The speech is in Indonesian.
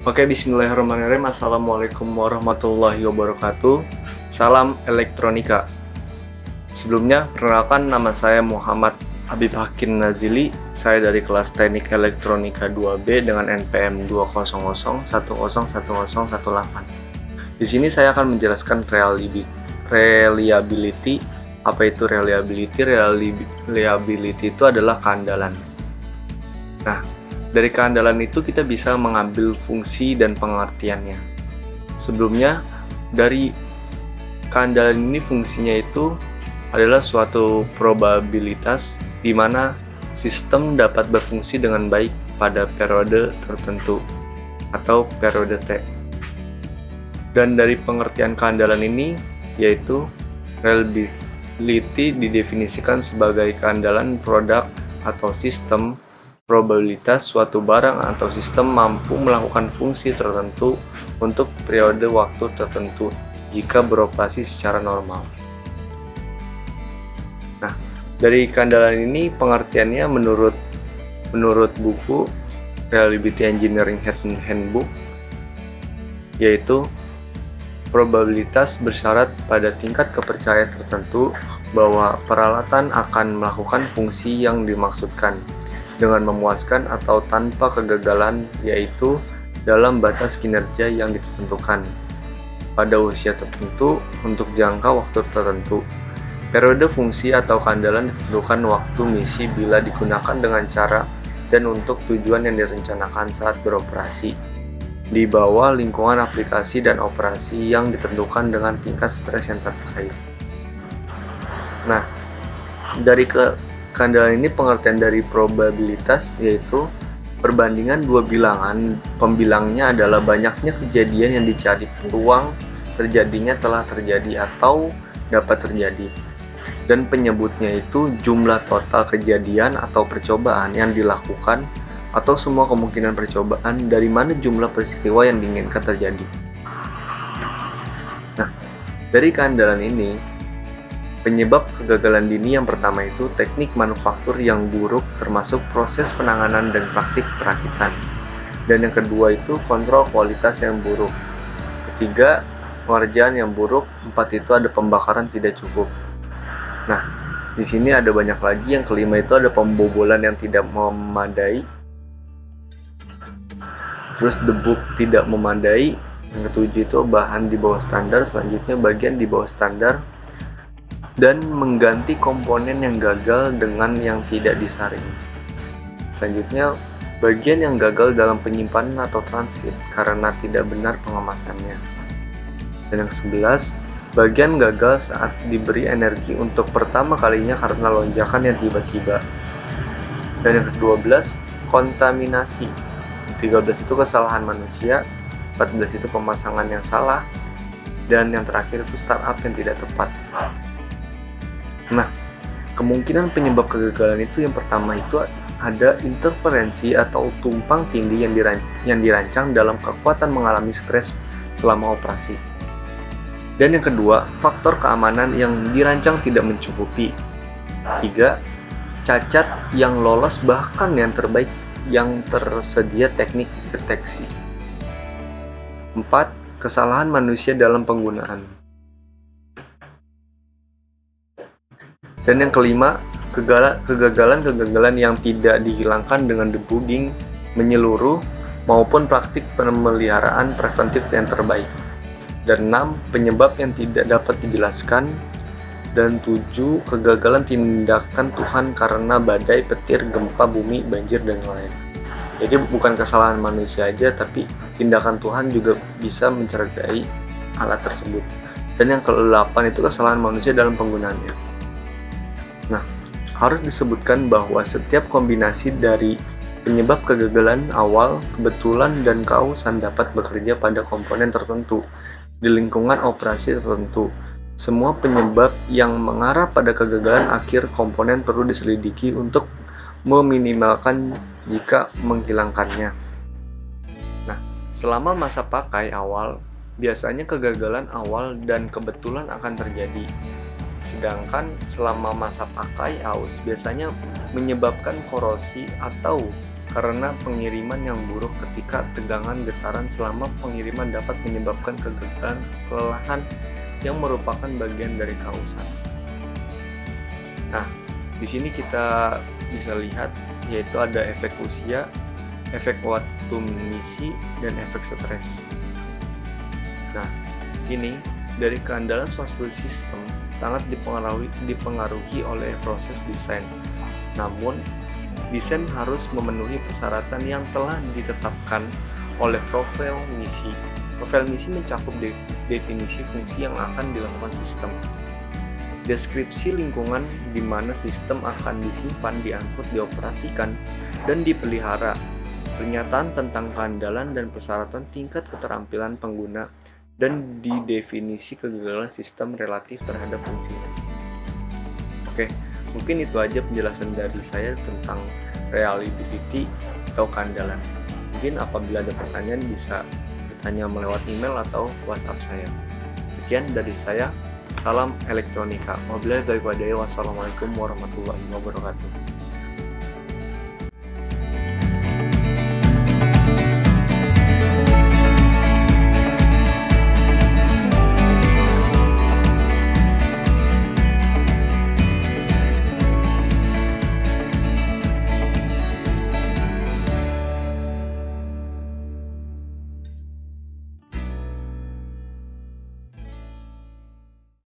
Oke, bismillahirrahmanirrahim. Assalamualaikum warahmatullahi wabarakatuh. Salam elektronika. Sebelumnya, perkenalkan nama saya Muhammad Habib Hakim Nazili. Saya dari kelas Teknik Elektronika 2B dengan NPM 200101018. Di sini saya akan menjelaskan reliability. Apa itu reliability? Reliability itu adalah keandalan. Nah, dari keandalan itu kita bisa mengambil fungsi dan pengertiannya. Sebelumnya, dari keandalan ini fungsinya itu adalah suatu probabilitas di mana sistem dapat berfungsi dengan baik pada periode tertentu atau periode T. Dan dari pengertian keandalan ini yaitu reliability didefinisikan sebagai keandalan produk atau sistem probabilitas suatu barang atau sistem mampu melakukan fungsi tertentu untuk periode waktu tertentu jika beroperasi secara normal. Nah, dari keandalan ini pengertiannya menurut buku Reliability Engineering Handbook yaitu probabilitas bersyarat pada tingkat kepercayaan tertentu bahwa peralatan akan melakukan fungsi yang dimaksudkan dengan memuaskan atau tanpa kegagalan, yaitu dalam batas kinerja yang ditentukan pada usia tertentu untuk jangka waktu tertentu. Periode fungsi atau keandalan ditentukan waktu misi bila digunakan dengan cara dan untuk tujuan yang direncanakan saat beroperasi di bawah lingkungan aplikasi dan operasi yang ditentukan dengan tingkat stres yang terkait. Nah, dari keandalan ini pengertian dari probabilitas yaitu perbandingan dua bilangan. Pembilangnya adalah banyaknya kejadian yang dicari peluang terjadinya telah terjadi atau dapat terjadi. Dan penyebutnya itu jumlah total kejadian atau percobaan yang dilakukan atau semua kemungkinan percobaan dari mana jumlah peristiwa yang diinginkan terjadi. Nah, dari keandalan ini penyebab kegagalan dini yang pertama itu teknik manufaktur yang buruk termasuk proses penanganan dan praktik perakitan. Dan yang kedua itu kontrol kualitas yang buruk. Ketiga, pengerjaan yang buruk. Empat itu ada pembakaran tidak cukup. Nah, di sini ada banyak lagi. Yang kelima itu ada pembobolan yang tidak memadai. Terus debu tidak memadai. Yang ketujuh itu bahan di bawah standar. Selanjutnya bagian di bawah standar. Dan mengganti komponen yang gagal dengan yang tidak disaring. Selanjutnya, bagian yang gagal dalam penyimpanan atau transit karena tidak benar pengemasannya. Dan yang ke-11, bagian gagal saat diberi energi untuk pertama kalinya karena lonjakan yang tiba-tiba. Dan yang ke-12, kontaminasi. 13 itu kesalahan manusia, 14 itu pemasangan yang salah, dan yang terakhir itu startup yang tidak tepat. Nah, kemungkinan penyebab kegagalan itu yang pertama itu ada interferensi atau tumpang tindih yang dirancang dalam kekuatan mengalami stres selama operasi. Dan yang kedua, faktor keamanan yang dirancang tidak mencukupi. 3. Cacat yang lolos bahkan yang terbaik yang tersedia teknik deteksi. 4. Kesalahan manusia dalam penggunaan. Dan yang kelima, kegagalan yang tidak dihilangkan dengan debugging menyeluruh maupun praktik pemeliharaan preventif yang terbaik. Dan 6. Penyebab yang tidak dapat dijelaskan. Dan 7. Kegagalan tindakan Tuhan karena badai, petir, gempa bumi, banjir, dan lain. Jadi bukan kesalahan manusia aja, tapi tindakan Tuhan juga bisa mencederai alat tersebut. Dan yang ke-8 itu kesalahan manusia dalam penggunaannya. Nah, harus disebutkan bahwa setiap kombinasi dari penyebab kegagalan awal, kebetulan, dan kausan dapat bekerja pada komponen tertentu di lingkungan operasi tertentu. Semua penyebab yang mengarah pada kegagalan akhir komponen perlu diselidiki untuk meminimalkan jika menghilangkannya. Nah, selama masa pakai awal, biasanya kegagalan awal dan kebetulan akan terjadi. Sedangkan selama masa pakai aus biasanya menyebabkan korosi atau karena pengiriman yang buruk ketika tegangan getaran selama pengiriman dapat menyebabkan kegagalan kelelahan yang merupakan bagian dari kausan. Nah, di sini kita bisa lihat yaitu ada efek usia, efek waktu misi, dan efek stres. Nah, ini dari keandalan suatu sistem sangat dipengaruhi oleh proses desain. Namun, desain harus memenuhi persyaratan yang telah ditetapkan oleh profil misi. Profil misi mencakup definisi fungsi yang akan dilakukan sistem, deskripsi lingkungan di mana sistem akan disimpan, diangkut, dioperasikan, dan dipelihara, pernyataan tentang keandalan dan persyaratan tingkat keterampilan pengguna, dan di definisi kegagalan sistem relatif terhadap fungsinya. Oke, mungkin itu aja penjelasan dari saya tentang reliability atau keandalan. Mungkin apabila ada pertanyaan bisa bertanya melewat email atau WhatsApp saya. Sekian dari saya. Salam elektronika. Wassalamualaikum warahmatullahi wabarakatuh.